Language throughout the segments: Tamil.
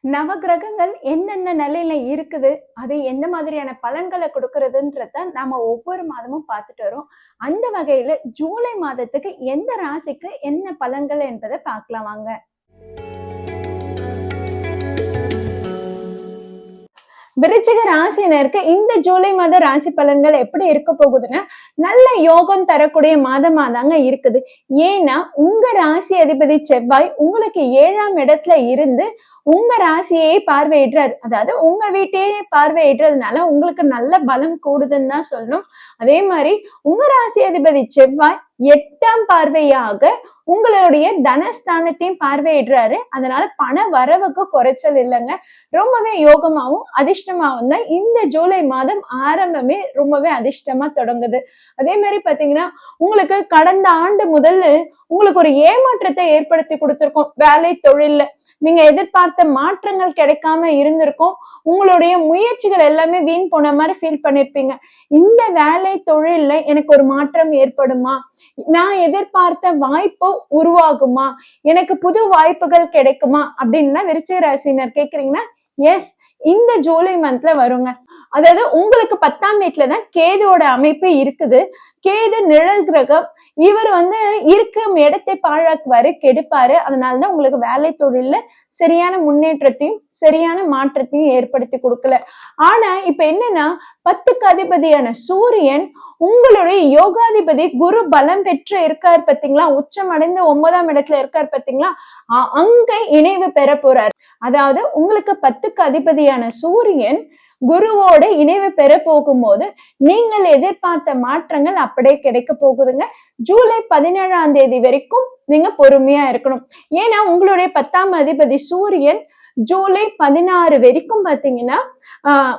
நவகிரகங்கள் எந்தெந்த நிலையில இருக்குது, அது எந்த மாதிரியான பலன்களை கொடுக்கறதுன்றத நாம ஒவ்வொரு மாதமும் பார்த்துட்டு வரோம். அந்த வகையில ஜூலை மாதத்துக்கு எந்த ராசிக்கு என்ன பலன்கள் என்பதை பார்க்கலாம் வாங்க. விருச்சிக ராசினருக்கு இந்த ஜூலை மாத ராசி பலன்கள் எப்படி இருக்க போகுதுன்னா, நல்ல யோகம் தரக்கூடிய மாதமா தாங்க இருக்குது. ஏன்னா உங்க ராசி அதிபதி செவ்வாய் உங்களுக்கு 7ஆம் இடத்துல இருந்து உங்க ராசியை பார்வையிடுறாரு. அதாவது உங்க வீட்டையே பார்வையிடுறதுனால உங்களுக்கு நல்ல பலம் கூடுதுன்னு தான் சொல்லணும். அதே மாதிரி உங்க ராசி அதிபதி செவ்வாய் 8ஆம் பார்வையாக உங்களுடைய தனஸ்தானத்தையும் பார்வையிடுறாரு. அதனால பண வரவுக்கு குறைச்சல் இல்லைங்க. ரொம்பவே யோகமாவும் அதிர்ஷ்டமாவும் தான் இந்த ஜூலை மாதம் ஆரம்பமே ரொம்பவே அதிர்ஷ்டமா தொடங்குது. அதே மாதிரி பாத்தீங்கன்னா உங்களுக்கு கடந்த ஆண்டு முதல்ல உங்களுக்கு ஒரு ஏமாற்றத்தை ஏற்படுத்தி கொடுத்திருக்கோம். வேலை தொழில்ல நீங்க எதிர்பார்த்த மாற்றங்கள் கிடைக்காம இருந்திருக்கும். உங்களுடைய முயற்சிகள் எல்லாமே வீண் போன மாதிரி ஃபீல் பண்ணிருப்பீங்க. இந்த வேலை தொழில்ல எனக்கு ஒரு மாற்றம் ஏற்படுமா, நான் எதிர்பார்த்த வாய்ப்பு உருவாகுமா, எனக்கு புது வாய்ப்புகள் கிடைக்குமா அப்படின்னு விருச்சிக ராசினர் கேக்குறீங்கன்னா, எஸ், இந்த ஜூலை மந்த்ல வருங்க. அதாவது உங்களுக்கு 10ஆம் வீட்டுலதான் கேதுவோட அமைப்பு இருக்குது. கேது நிழல் கிரகம். இவர் இருக்கும் இடத்தை பாழாக்குவாரு, கெடுப்பாரு. அதனாலதான் உங்களுக்கு வேலை தொழில்ல சரியான முன்னேற்றத்தையும் சரியான மாற்றத்தையும் ஏற்படுத்தி கொடுக்கல. ஆனா இப்ப என்னன்னா 10க்கு அதிபதியான சூரியன் உங்களுடைய யோகாதிபதி குரு பலம் பெற்று இருக்காரு பாத்தீங்களா, உச்சம் அடைந்து 9ஆம் இடத்துல இருக்காரு பாத்தீங்களா, அங்க இணைவு பெற போறாரு. அதாவது உங்களுக்கு 10க்கு அதிபதியான சூரியன் குருவோட இணைவு பெற போகும்போது நீங்கள் எதிர்பார்த்த மாற்றங்கள் அப்படியே கிடைக்க போகுதுங்க. ஜூலை 17ஆம் தேதி வரைக்கும் நீங்க பொறுமையா இருக்கணும். ஏன்னா உங்களுடைய 10ஆம் அதிபதி சூரியன் ஜூலை 16 வரைக்கும் பாத்தீங்கன்னா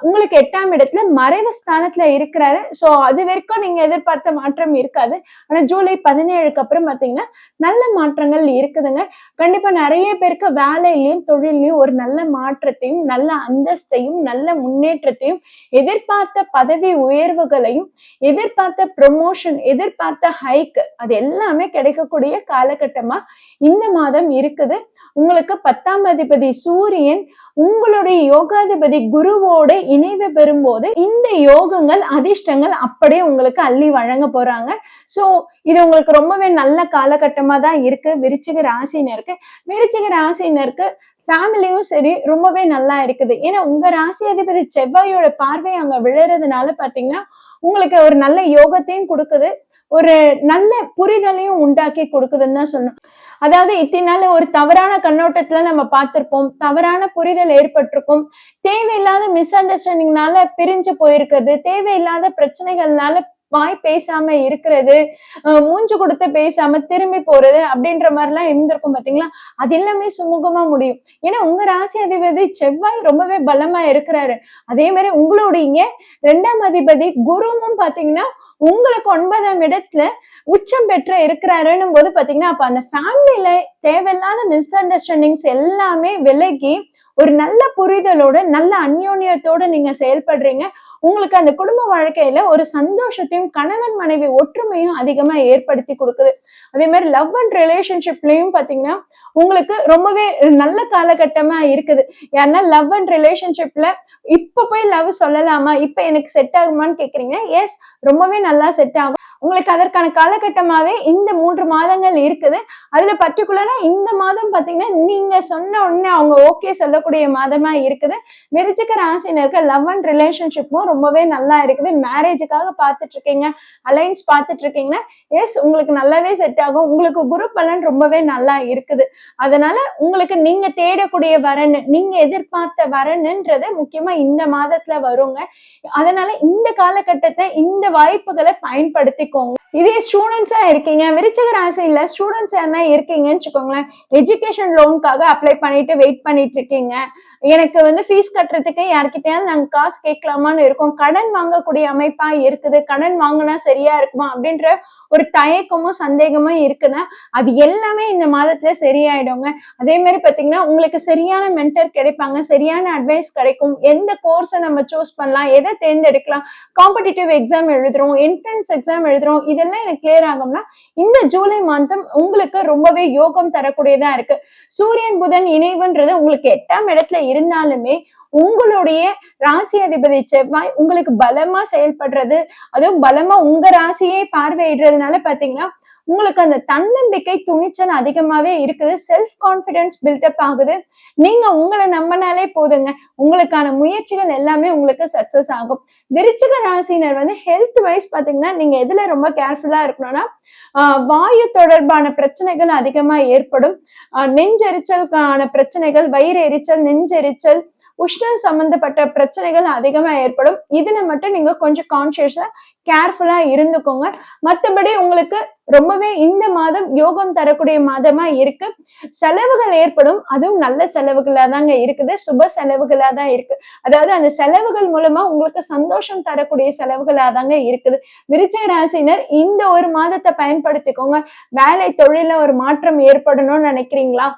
உங்களுக்கு 8ஆம் இடத்துல மறைவு ஸ்தானத்துல இருக்கிறாரு. சோ அது வரைக்கும் நீங்க எதிர்பார்த்த மாற்றம் இருக்காது. ஆனா ஜூலை 17க்கு அப்புறம் பாத்தீங்கன்னா நல்ல மாற்றங்கள் இருக்குதுங்க. கண்டிப்பா நிறைய பேருக்கு வேலையிலயும் தொழிலையும் ஒரு நல்ல மாற்றத்தையும் நல்ல அந்தஸ்தையும் நல்ல முன்னேற்றத்தையும் எதிர்பார்த்த பதவி உயர்வுகளையும் எதிர்பார்த்த ப்ரொமோஷன் எதிர்பார்த்த ஹைக் அது எல்லாமே கிடைக்கக்கூடிய காலகட்டமா இந்த மாதம் இருக்குது. உங்களுக்கு 10ஆம் அதிபதி சூரியன் உங்களுடைய யோகாதிபதி குருவோட இணைவு பெறும்போது இந்த யோகங்கள் அதிர்ஷ்டங்கள் அப்படியே உங்களுக்கு அள்ளி வழங்க போறாங்க. சோ இது உங்களுக்கு ரொம்பவே நல்ல காலகட்டமா தான் இருக்கு. விருச்சிக ராசினருக்கு ஃபேமிலியும் சரி ரொம்பவே நல்லா இருக்குது. ஏன்னா உங்க ராசி அதிபதி செவ்வாயோட பார்வை அங்க விழுறதுனால பாத்தீங்கன்னா உங்களுக்கு ஒரு நல்ல யோகத்தையும் கொடுக்குது, ஒரு நல்ல புரிதலையும் உண்டாக்கி கொடுக்குதுன்னு தான் சொல்லணும். அதாவது இத்தனால ஒரு தவறான கண்ணோட்டத்துல நம்ம பார்த்திருப்போம், தவறான புரிதல் ஏற்பட்டிருக்கும், தேவையில்லாத மிஸ் அண்டர்ஸ்டாண்டிங்னால பிரிஞ்சு போயிருக்கிறது, தேவையில்லாத பிரச்சனைகள்னால வாய் பேசாம இருக்கிறது, மூஞ்சு கொடுத்து பேசாம திரும்பி போறது அப்படின்ற மாதிரி எல்லாம் இருந்திருக்கும் பாத்தீங்களா. அது எல்லாமே சுமூகமா முடியும். ஏன்னா உங்க ராசி அதிபதி செவ்வாய் ரொம்பவே பலமா இருக்கிறாரு. அதே மாதிரி உங்களுடைய 2ஆம் அதிபதி குருவும் பாத்தீங்கன்னா உங்களுக்கு 9ஆம் இடத்துல உச்சம் பெற்ற இருக்கிறாருன்னும் போது பாத்தீங்கன்னா அப்ப அந்த ஃபேமிலியில தேவையில்லாத மிஸ் அண்டர்ஸ்டாண்டிங்ஸ் எல்லாமே விலகி ஒரு நல்ல புரிதலோட நல்ல அந்யோன்யத்தோட நீங்க செயல்படுறீங்க. உங்களுக்கு அந்த குடும்ப வாழ்க்கையில ஒரு சந்தோஷத்தையும் கணவன் மனைவி ஒற்றுமையும் அதிகமா ஏற்படுத்தி கொடுக்குது. அதே மாதிரி லவ் அண்ட் ரிலேஷன்ஷிப்லயும் பாத்தீங்கன்னா உங்களுக்கு ரொம்பவே நல்ல காலகட்டமா இருக்குது. யாருன்னா லவ் அண்ட் ரிலேஷன்ஷிப்ல இப்ப போய் லவ் சொல்லலாமா, இப்ப எனக்கு செட் ஆகுமான்னு கேக்குறீங்க. எஸ், ரொம்பவே நல்லா செட் ஆகும். உங்களுக்கு அதற்கான காலகட்டமாவே இந்த 3 மாதங்கள் இருக்குது. அதுல பர்டிகுலரா இந்த மாதம் பாத்தீங்கன்னா நீங்க சொன்ன உடனே அவங்க ஓகே சொல்லக்கூடிய மாதமா இருக்குது. விருச்சிக ராசினருக்கு லவ் அண்ட் ரிலேஷன்ஷிப்பும் ரொம்பவே நல்லா இருக்குது. மேரேஜுக்காக பார்த்துட்டு இருக்கீங்க, அலைன்ஸ் பார்த்துட்டு இருக்கீங்கன்னா எஸ், உங்களுக்கு நல்லாவே செட் ஆகும். உங்களுக்கு குரு பலன் ரொம்பவே நல்லா இருக்குது. அதனால உங்களுக்கு நீங்க தேடக்கூடிய வரன், நீங்க எதிர்பார்த்த வரன்ன்றது முக்கியமா இந்த மாதத்துல வருங்க. அதனால இந்த காலகட்டத்தை இந்த வாய்ப்புகளை பயன்படுத்திக்கோங்க. இதே ஸ்டூடெண்ட்ஸா இருக்கீங்க, விருச்சிக ராசியில ஸ்டூடெண்ட்ஸ் யாருன்னா இருக்கீங்கன்னு வச்சுக்கோங்களேன், எஜுகேஷன் லோனுக்காக அப்ளை பண்ணிட்டு வெயிட் பண்ணிட்டு இருக்கீங்க, எனக்கு ஃபீஸ் கட்டுறதுக்கு யார்கிட்டயாவது நாங்க காசு கேட்கலாமான்னு இருக்கோம், கடன் வாங்கக்கூடிய அமைப்பா இருக்குது, கடன் வாங்கினா சரியா இருக்குமா அப்படின்ற ஒரு தயக்கமும் சந்தேகமும் இருக்குன்னா அது எல்லாமே இந்த மாதத்துல சரியாயிடுங்க. அதே மாதிரி பாத்தீங்கன்னா உங்களுக்கு சரியான மென்டர் கிடைப்பாங்க, சரியான அட்வைஸ் கிடைக்கும். எந்த கோர்ஸை நம்ம சூஸ் பண்ணலாம், எதை தேர்ந்தெடுக்கலாம், காம்படிட்டிவ் எக்ஸாம் எழுதுறோம், என்ட்ரன்ஸ் எக்ஸாம் எழுதுறோம், இதெல்லாம் எனக்கு கிளியர் ஆகும்னா இந்த ஜூலை மாதம் உங்களுக்கு ரொம்பவே யோகம் தரக்கூடியதா இருக்கு. சூரியன் புதன் இணைவுன்றது உங்களுக்கு 8ஆம் இடத்துல இருந்தாலுமே உங்களுடைய ராசி அதிபதி செவ்வாய் உங்களுக்கு பலமா செயல்படுறது, அதுவும் பலமா உங்க ராசியே பார்வையிடுறதுனால பாத்தீங்கன்னா உங்களுக்கு அந்த தன்னம்பிக்கை துணிச்சல் அதிகமாவே இருக்குது. செல்ஃப் கான்பிடன்ஸ் பில்டப் ஆகுது. நீங்க உங்களை நம்பினாலே போதுங்க, உங்களுக்கான முயற்சிகள் எல்லாமே உங்களுக்கு சக்சஸ் ஆகும். விருச்சிக ராசினர் வந்து ஹெல்த் வைஸ் பாத்தீங்கன்னா நீங்க எதுல ரொம்ப கேர்ஃபுல்லா இருக்கணும்னா வாயு தொடர்பான பிரச்சனைகள் அதிகமா ஏற்படும். நெஞ்செரிச்சலுக்கான பிரச்சனைகள், வயிறு எரிச்சல், நெஞ்செரிச்சல், உஷ்ணம் சம்பந்தப்பட்ட பிரச்சனைகள் அதிகமா ஏற்படும். இதுல மட்டும் நீங்க கொஞ்சம் கான்சியஸா கேர்ஃபுல்லா இருந்துக்கோங்க. மத்தபடி உங்களுக்கு ரொம்பவே இந்த மாதம் யோகம் தரக்கூடிய மாதமா இருக்கு. செலவுகள் ஏற்படும், அதுவும் நல்ல செலவுகளா தாங்க இருக்குது, சுப செலவுகளா தான் இருக்கு. அதாவது அந்த செலவுகள் மூலமா உங்களுக்கு சந்தோஷம் தரக்கூடிய செலவுகளா தாங்க இருக்குது. விருச்சிக ராசினர் இந்த ஒரு மாதத்தை பயன்படுத்திக்கோங்க. வேலை தொழில ஒரு மாற்றம் ஏற்படணும்னு நினைக்கிறீங்களா,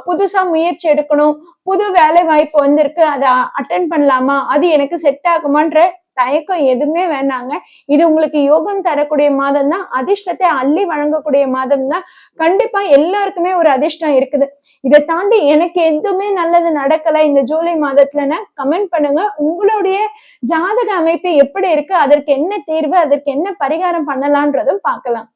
புதுசா முயற்சி எடுக்கணும், புது வேலை வாய்ப்பு வந்திருக்கு, அதை அட்டென்ட் பண்ணலாமா, அது எனக்கு செட் ஆகுமான்ற தயக்கம் எதுவுமே வேணாங்க. இது உங்களுக்கு யோகம் தரக்கூடிய மாதம் தான், அதிர்ஷ்டத்தை அள்ளி வழங்கக்கூடிய மாதம் தான். கண்டிப்பா எல்லாருக்குமே ஒரு அதிர்ஷ்டம் இருக்குது. இதை தாண்டி எனக்கு எதுவுமே நல்லது நடக்கல இந்த ஜூலை மாதத்துலன்னு கமெண்ட் பண்ணுங்க. உங்களுடைய ஜாதக அமைப்பு எப்படி இருக்கு, அதற்கு என்ன தீர்வு, அதற்கு என்ன பரிகாரம் பண்ணலான்றதும் பார்க்கலாம்.